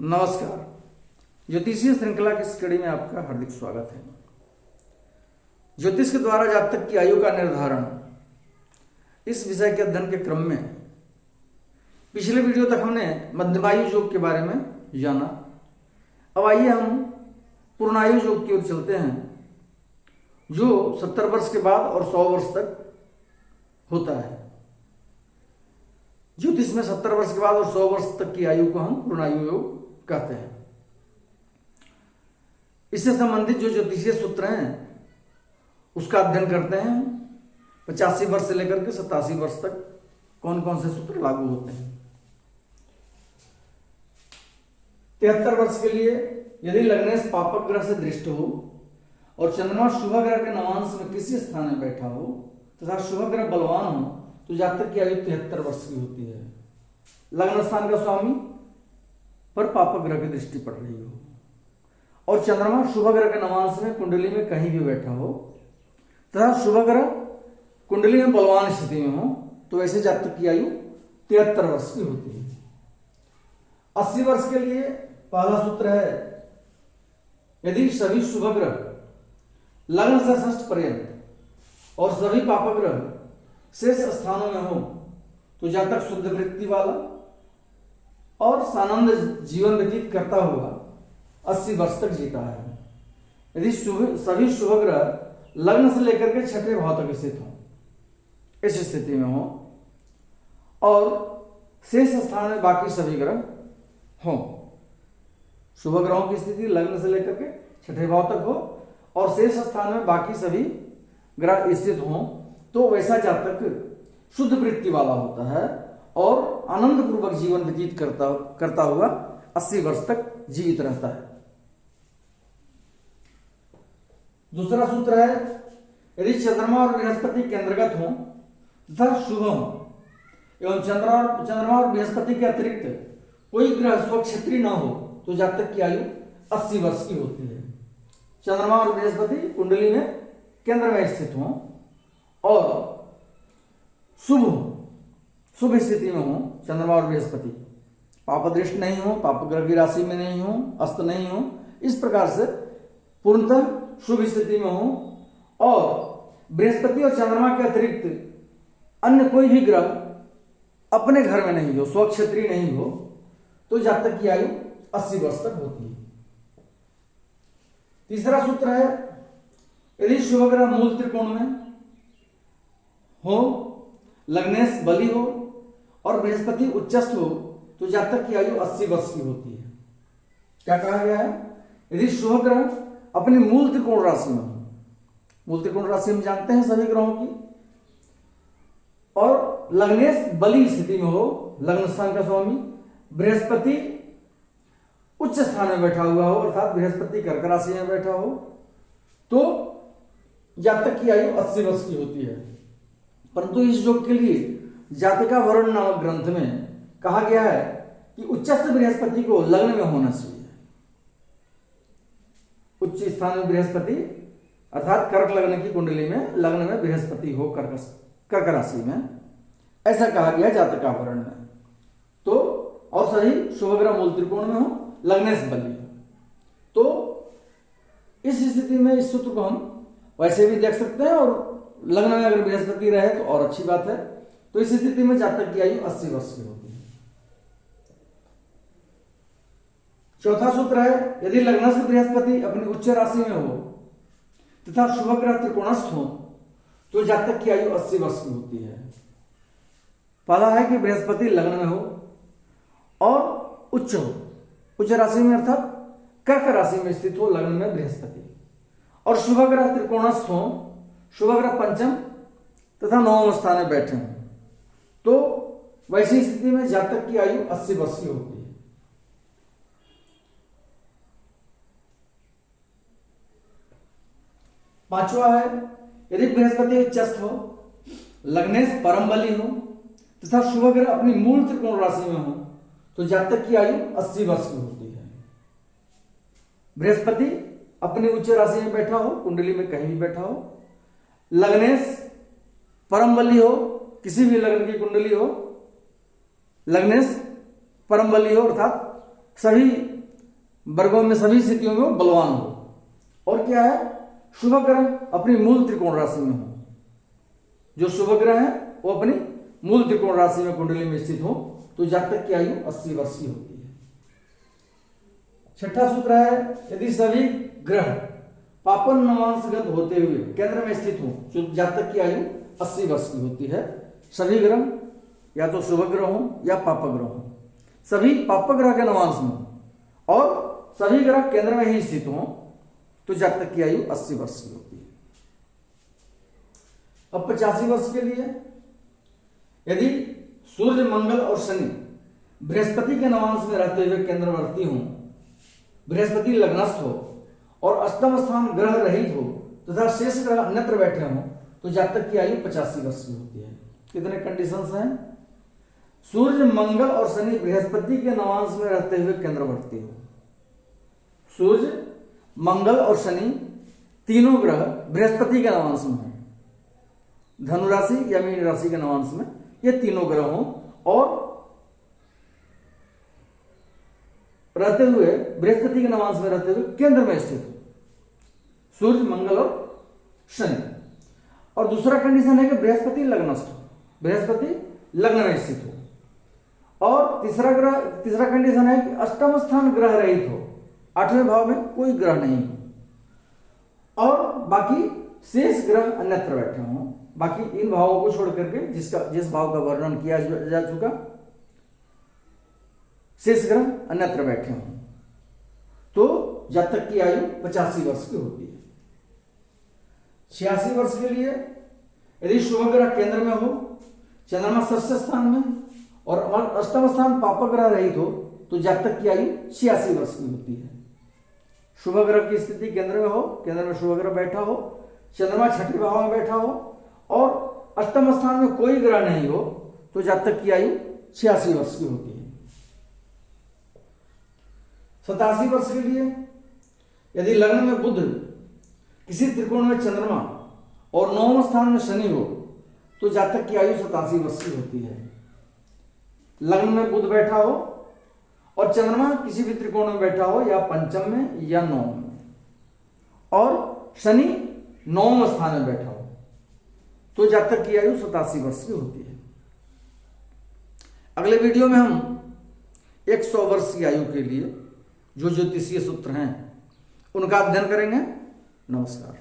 नमस्कार। ज्योतिषीय श्रृंखला की इस कड़ी में आपका हार्दिक स्वागत है। ज्योतिष के द्वारा जातक की आयु का निर्धारण, इस विषय के अध्ययन के क्रम में पिछले वीडियो तक हमने मध्यमायु योग के बारे में जाना। अब आइए हम पूर्णायु योग की ओर चलते हैं, जो 70 वर्ष के बाद और 100 वर्ष तक होता है। ज्योतिष में 70 वर्ष के बाद और 100 वर्ष तक की आयु को हम पूर्णायु योग कहते हैं। इससे संबंधित जो ज्योतिषीय सूत्र हैं उसका अध्ययन करते हैं। 85 वर्ष से लेकर के 87 वर्ष तक कौन कौन से सूत्र लागू होते हैं। 73 वर्ष के लिए यदि लग्नेश पापक ग्रह से दृष्ट हो और चंद्रमा शुभ ग्रह के नवांश में किसी स्थान में बैठा हो तथा शुभ ग्रह बलवान हो तो जातक की आयु 73 वर्ष की होती है। लग्न स्थान का स्वामी पर पापक ग्रह की दृष्टि पड़ रही हो और चंद्रमा शुभ ग्रह के नवांश में कुंडली में कहीं भी बैठा हो तथा शुभ ग्रह कुंडली में बलवान स्थिति में हो तो ऐसे जातक की आयु 73 वर्ष की होती है। 80 वर्ष के लिए पहला सूत्र है, यदि सभी शुभ ग्रह लग्न से षष्ठ पर्यंत और सभी पापक ग्रह शेष स्थानों में हो तो जातक शुद्ध वृत्ति वाला और सानंद जीवन व्यतीत करता हुआ 80 वर्ष तक जीता है। यदि सभी शुभ ग्रह लग्न से लेकर के छठे भाव तक स्थित हो, इस स्थिति में हो और शेष स्थान में बाकी सभी ग्रह हो, शुभ ग्रहों की स्थिति लग्न से लेकर के छठे भाव तक हो और शेष स्थान में बाकी सभी ग्रह स्थित हो तो वैसा जातक शुद्ध वृत्ति वाला होता है और आनंद पूर्वक जीवन व्यतीत करता हुआ 80 वर्ष तक जीवित रहता है। दूसरा सूत्र है, यदि चंद्रमा और बृहस्पति केंद्रगत हो तथा शुभ हो एवं चंद्रमा और बृहस्पति के अतिरिक्त कोई ग्रह स्वक्षेत्री न हो तो जातक की आयु 80 वर्ष की होती है। चंद्रमा और बृहस्पति कुंडली में केंद्र में स्थित हो और शुभ स्थिति में हो, चंद्रमा और बृहस्पति पापदृष्ट नहीं हो, पाप ग्रह की राशि में नहीं हो, अस्त नहीं हो, इस प्रकार से पूर्णतः शुभ स्थिति में हो और बृहस्पति और चंद्रमा के अतिरिक्त अन्य कोई भी ग्रह अपने घर में नहीं हो, स्वक्षेत्री नहीं हो तो जातक की आयु 80 वर्ष तक होती है। तीसरा सूत्र है, यदि शुभ ग्रह मूल त्रिकोण में हो, लग्नेश बली हो और बृहस्पति उच्चस्थ हो तो जातक की आयु 80 वर्ष की होती है। क्या कहा गया है? यदि शुभ ग्रह अपनी मूल त्रिकोण राशि में हो, मूल त्रिकोण राशि हम जानते हैं सभी ग्रहों की, और लग्नेश बली स्थिति में हो, लग्न स्थान का स्वामी बृहस्पति उच्च स्थान में बैठा हुआ हो अर्थात बृहस्पति कर्क राशि में बैठा हो तो जातक की आयु 80 वर्ष की होती है। परंतु इस योग के लिए जातिका वर्ण नामक ग्रंथ में कहा गया है कि उच्चस्थ बृहस्पति को लग्न में होना चाहिए। उच्च स्थान में बृहस्पति अर्थात कर्क लग्न की कुंडली में लग्न में बृहस्पति हो कर्क राशि में, ऐसा कहा गया जातका वर्ण में। तो और सही शुभ ग्रह मूल त्रिकोण में हो, लग्नेश बली हो, तो इस स्थिति में इस सूत्र को हम वैसे भी देख सकते हैं और लग्न में अगर बृहस्पति रहे तो और अच्छी बात है। तो इस स्थिति में जातक की आयु 80 वर्ष की होती है। चौथा सूत्र है, यदि लग्नस्थ बृहस्पति अपनी उच्च राशि में हो तथा शुभ ग्रह त्रिकोणस्थ हो तो जातक की आयु 80 वर्ष की होती है। पहला है कि बृहस्पति लग्न में हो और उच्च हो, उच्च राशि में अर्थात कर्क राशि में स्थित हो लग्न में बृहस्पति, और शुभ ग्रह त्रिकोणस्थ हो, शुभ ग्रह पंचम तथा नवम स्थान में बैठे हैं तो वैसी स्थिति में जातक की आयु 80 वर्ष की होती है। पांचवा है, यदि बृहस्पति उच्चस्थ हो, लग्नेश परम बली हो तथा शुभ ग्रह अपनी मूल त्रिकोण राशि में हो तो जातक की आयु 80 वर्ष की होती है। बृहस्पति अपनी उच्च राशि में बैठा हो, कुंडली में कहीं भी बैठा हो, लग्नेश परम बली हो, किसी भी लग्न की कुंडली हो, लग्नेश परम बली हो अर्थात सभी वर्गों में, सभी स्थितियों में वो बलवान हो। और क्या है, शुभ ग्रह अपनी मूल त्रिकोण राशि में हो। जो शुभ ग्रह है वो अपनी मूल त्रिकोण राशि में कुंडली में स्थित हो तो जातक की आयु 80 वर्ष की होती है। छठा सूत्र है, यदि सभी ग्रह पापन नवांशगत होते हुए केंद्र में स्थित हो तो जातक की आयु 80 वर्ष की होती है। सभी ग्रह या तो शुभ ग्रह हो या पाप ग्रह हो, सभी पाप ग्रह के नवांश में और सभी ग्रह केंद्र में ही स्थित हो तो जातक की आयु 80 वर्ष की होती है। अब 85 वर्ष के लिए, यदि सूर्य, मंगल और शनि बृहस्पति के नवांश में रहते हुए केंद्रवर्ती हो, बृहस्पति लग्नस्थ हो और अष्टम स्थान ग्रह रहित हो तथा शेष ग्रह अन्यत्र बैठे हो तो जातक की आयु 85 वर्ष की होती है। कितने कंडीशंस हैं? सूर्य, मंगल और शनि बृहस्पति के नवांश में रहते हुए केंद्रवर्ती हो। सूर्य, मंगल और शनि तीनों ग्रह बृहस्पति के नवांश में हो, धनु राशि या मीन राशि के नवांश में ये तीनों ग्रह हो और रहते हुए बृहस्पति के नवांश में रहते हुए केंद्र में स्थित हो, सूर्य, मंगल और शनि। और दूसरा कंडीशन है कि बृहस्पति लग्नस्थ हो, बृहस्पति लग्न में स्थित हो। और तीसरा कंडीशन है कि अष्टम स्थान ग्रह रहित हो, 8वें भाव में कोई ग्रह नहीं हो और बाकी शेष ग्रह अन्यत्र बैठे हों। बाकी इन भावों को छोड़ करके जिस भाव का वर्णन किया जा चुका, शेष ग्रह अन्यत्र बैठे हों तो जातक की आयु 85 वर्ष की होती है। 86 वर्ष के लिए, यदि शुभ ग्रह केंद्र में हो, चंद्रमा षष्ठ स्थान में और अष्टम स्थान पाप ग्रह रहित हो तो जातक की आयु 86 वर्ष की होती है। शुभ ग्रह की स्थिति केंद्र में हो, केंद्र में शुभ ग्रह बैठा हो, चंद्रमा छठे भाव में बैठा हो और अष्टम स्थान में कोई ग्रह नहीं हो तो जातक की आयु 86 वर्ष की होती है। 87 वर्ष के लिए, यदि लग्न में बुध, किसी त्रिकोण में चंद्रमा और 9वें स्थान में शनि हो तो जातक की आयु 87 वर्ष की होती है। लग्न में बुध बैठा हो और चंद्रमा किसी भी त्रिकोण में बैठा हो या पंचम में या 9 में और शनि 9वें स्थान में बैठा हो तो जातक की आयु 87 वर्ष की होती है। अगले वीडियो में हम 100 वर्ष की आयु के लिए जो ज्योतिषीय सूत्र हैं उनका अध्ययन करेंगे। नमस्कार।